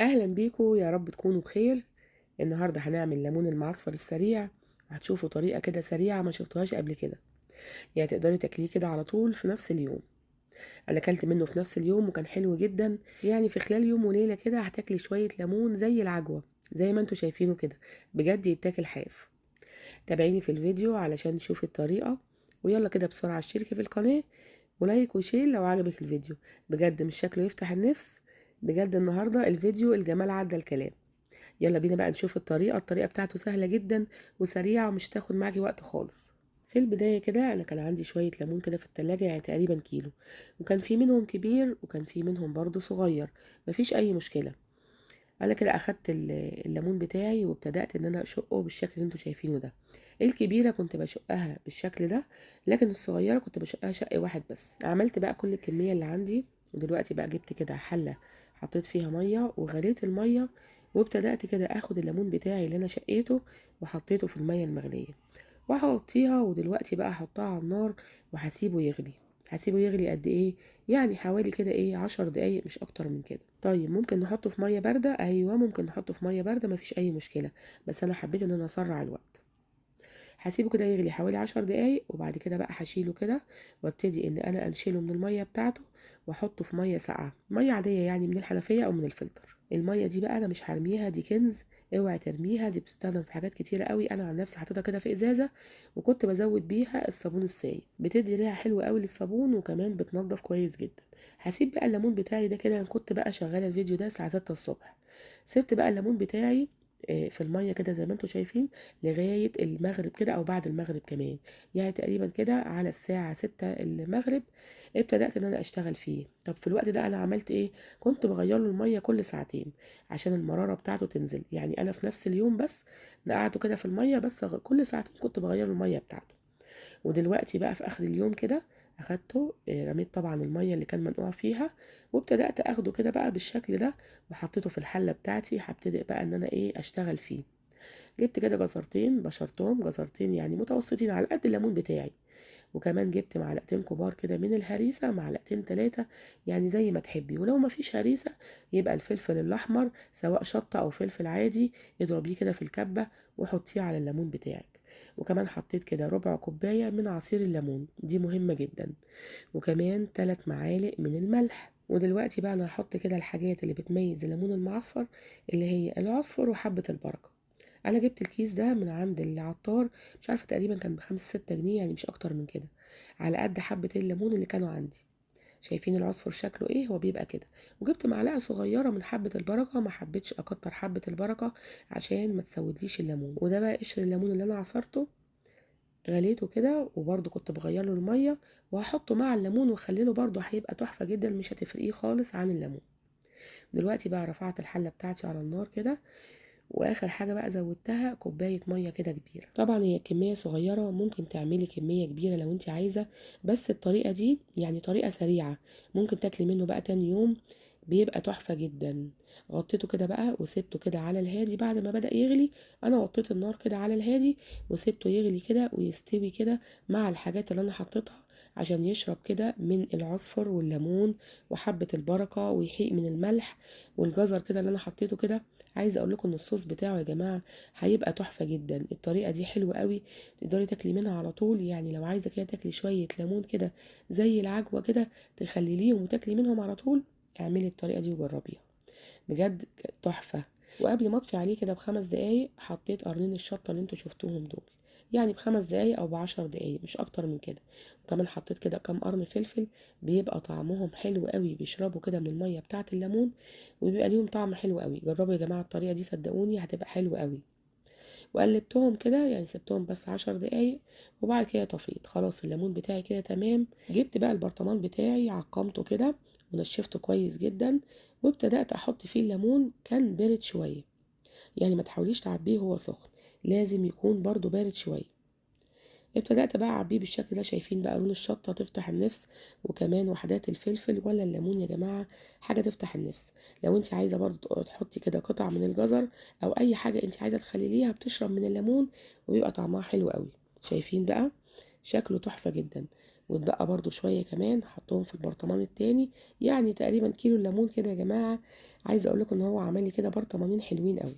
اهلا بيكم، يا رب تكونوا بخير. النهارده هنعمل ليمون المعصفر السريع، وهتشوفوا طريقه كده سريعه ما شفتوهاش قبل كده. يعني تقدري تاكليه كده على طول في نفس اليوم. انا اكلت منه في نفس اليوم وكان حلو جدا. يعني في خلال يوم وليله كده هتاكلي شويه ليمون زي العجوه، زي ما انتوا شايفينه كده. بجد يتاكل حاف. تابعيني في الفيديو علشان تشوفي الطريقه. ويلا كده بسرعه اشتركي في القناه، ولايك وشير لو عجبك الفيديو. بجد مش شكله يفتح النفس. بجد النهارده الفيديو الجمال عدى الكلام. يلا بينا بقى نشوف الطريقة بتاعته سهلة جدا وسريعة ومش تاخد معاكي وقت خالص. في البداية كده أنا كان عندي شوية ليمون كده في التلاجة، يعني تقريبا كيلو. وكان في منهم كبير وكان في منهم برضو صغير. مفيش أي مشكلة. أنا كده أخدت الليمون بتاعي وابتدأت إن أنا أشقه بالشكل اللي انتوا شايفينه ده. الكبيرة كنت بشقها بالشكل ده، لكن الصغيرة كنت بشقها شق واحد بس. عملت بقى كل الكمية اللي عندي. ودلوقتي بقى جبت كده حلة، حطيت فيها مية وغليت المية. وابتدأت كده اخد الليمون بتاعي اللي انا شقيته وحطيته في المية المغلية، وهغطيها. ودلوقتي بقى احطها على النار وهسيبه يغلي. هسيبه يغلي قد ايه؟ يعني حوالي كده ايه 10 دقايق، مش اكتر من كده. طيب ممكن نحطه في ميه بارده، ايوه ممكن نحطه في ميه بارده، مفيش اي مشكله. بس انا حبيت ان انا اسرع الوقت. هسيبه كده يغلي حوالي 10 دقايق، وبعد كده بقى هشيله كده. وابتدي ان انا انشله من الميه بتاعته، واحطه في ميه ساقعه، ميه عاديه يعني من الحنفيه او من الفلتر. الميه دي بقى انا مش هرميها، دي كنز. اوعي ترميها، دي بتستخدم في حاجات كتيره قوي. انا عن نفسي حطيتها كده في ازازه، وكنت بزود بيها الصابون السائل. بتدي ريحه حلوه قوي للصابون، وكمان بتنضف كويس جدا. هسيب بقى الليمون بتاعي ده كده. انا كنت بقى شغاله الفيديو ده الساعه 6 الصبح. سبت بقى الليمون بتاعي في الميه كده زي ما انتم شايفين، لغاية المغرب كده أو بعد المغرب كمان. يعني تقريبا كده على الساعة 6 المغرب ابتدأت إن أنا أشتغل فيه. طب في الوقت ده أنا عملت إيه؟ كنت بغير له المية كل ساعتين عشان المرارة بتاعته تنزل. يعني أنا في نفس اليوم بس نقعته كده في المية، بس كل ساعتين كنت بغير له المية بتاعته. ودلوقتي بقى في اخر اليوم كده اخدته، رميت طبعا الميه اللي كان منقوع فيها. وابتدات اخده كده بقى بالشكل ده، وحطيته في الحله بتاعتي. هبتدئ بقى ان انا ايه اشتغل فيه. جبت كده جزرتين، بشرتهم جزرتين يعني متوسطين على قد الليمون بتاعي. وكمان جبت معلقتين كبار كده من الهريسة، معلقتين تلاتة، يعني زي ما تحبي. ولو ما فيش هريسة يبقى الفلفل الأحمر سواء شطة أو فلفل عادي، اضربيه كده في الكبة وحطيه على الليمون بتاعك. وكمان حطيت كده ربع كوباية من عصير الليمون، دي مهمة جدا. وكمان 3 معالق من الملح. ودلوقتي بقى انا هحط كده الحاجات اللي بتميز الليمون المعصفر، اللي هي العصفر وحبة البركة. انا جبت الكيس ده من عند العطار، مش عارفه تقريبا كان ب5 6 جنيه، يعني مش اكتر من كده. على قد حبه الليمون اللي كانوا عندي. شايفين العصفر شكله ايه؟ هو بيبقى كده. وجبت معلقه صغيره من حبه البركه، ما حبيتش اكتر حبه البركه عشان ما تسودليش الليمون. وده بقى قشر الليمون اللي انا عصرته، غليته كده وبرده كنت بغير له الميه. وهحطه مع الليمون واخليه برده هيبقى تحفه جدا، مش هتفرقيه خالص عن الليمون. دلوقتي بقى رفعت الحله بتاعتي على النار كده. واخر حاجه بقى زودتها كوبايه ميه كده كبيره. طبعا هي كميه صغيره، ممكن تعملي كميه كبيره لو انت عايزه. بس الطريقه دي يعني طريقه سريعه، ممكن تاكلي منه بقى تاني يوم. بيبقى تحفه جدا. غطيته كده بقى وسبته كده على الهادي بعد ما بدأ يغلي. انا وطيت النار كده على الهادي وسبته يغلي كده ويستوي كده مع الحاجات اللي انا حطيتها، عشان يشرب كده من العصفر والليمون وحبة البركة ويحيق من الملح والجزر كده اللي انا حطيته كده. عايزه اقول لكم ان الصوص بتاعه يا جماعه هيبقى تحفه جدا. الطريقه دي حلوه قوي، تقدري تاكلي منها على طول. يعني لو عايزه كده تاكلي شويه ليمون كده زي العجوه كده، تخلليهم وتاكلي منهم على طول. اعملي الطريقه دي وجربيها، بجد تحفه. وقبل ما اطفي عليه كده ب5 دقايق حطيت قرنين الشطه اللي انتوا شفتوهم دول. يعني ب5 دقايق او ب10 دقايق، مش اكتر من كده. وكمان حطيت كده كام قرن فلفل، بيبقى طعمهم حلو قوي، بيشربوا كده من الميه بتاعه الليمون، وبيبقى ليهم طعم حلو قوي. جربوا يا جماعه الطريقه دي، صدقوني هتبقى حلوه قوي. وقلبتهم كده، يعني سبتهم بس 10 دقايق. وبعد كده طفيت خلاص، الليمون بتاعي كده تمام. جبت بقى البرطمان بتاعي، عقمته كده ونشفته كويس جدا. وابتدأت احط فيه الليمون، كان بارد شوية. يعني ما تحاوليش تعبيه وهو سخن، لازم يكون برضو بارد شوية. ابتدأت بقى اعبيه بالشكل ده. شايفين بقى لون الشطة تفتح النفس، وكمان وحدات الفلفل ولا الليمون يا جماعة حاجة تفتح النفس. لو انت عايزة برضو تحطي كده قطع من الجزر او اي حاجة انت عايزة تخليها بتشرب من الليمون، وبيبقى طعمها حلو قوي. شايفين بقى شكله تحفة جدا. واتبقى برضو شوية كمان هحطهم في البرطمان التاني. يعني تقريبا كيلو الليمون كده يا جماعة. عايزة اقولكم ان هو عمل لي كده برطمانين حلوين قوي.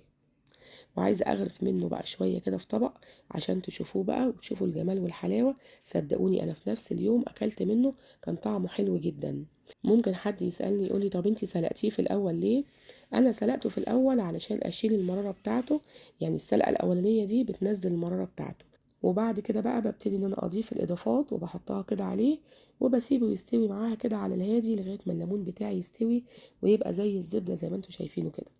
وعايزة اغرف منه بقى شوية كده في طبق عشان تشوفوه بقى وتشوفوا الجمال والحلاوة. صدقوني انا في نفس اليوم اكلت منه، كان طعمه حلو جدا. ممكن حد يسألني يقولي طب انتي سلقتيه في الاول ليه؟ انا سلقته في الاول علشان اشيل المرارة بتاعته. يعني السلقة الاولانية دي بتنزل المرارة بتاعته. وبعد كده بقى ببتدي ان انا اضيف الاضافات وبحطها كده عليه، وبسيبه يستوي معاها كده على الهادي لغاية ما الليمون بتاعي يستوي ويبقى زي الزبدة زي ما انتوا شايفينه كده.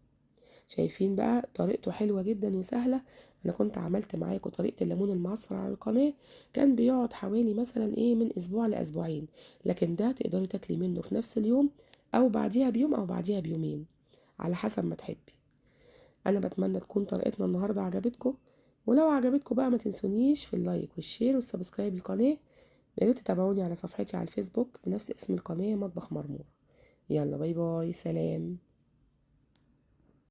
شايفين بقى طريقته حلوة جدا وسهلة. انا كنت عملت معاكم طريقة الليمون المعصفر على القناة، كان بيقعد حوالي مثلا من اسبوع لاسبوعين. لكن ده تقدري تاكلي منه في نفس اليوم او بعديها بيوم او بعديها بيومين، على حسب ما تحبي. انا بتمنى تكون طريقتنا النهاردة عجبتكم. ولو عجبتكم بقى ما تنسونيش في اللايك والشير والسبسكرايب للقناة. يا ريت تتابعوني على صفحتي على الفيسبوك بنفس اسم القناة مطبخ مرمور. يلا باي باي، سلام.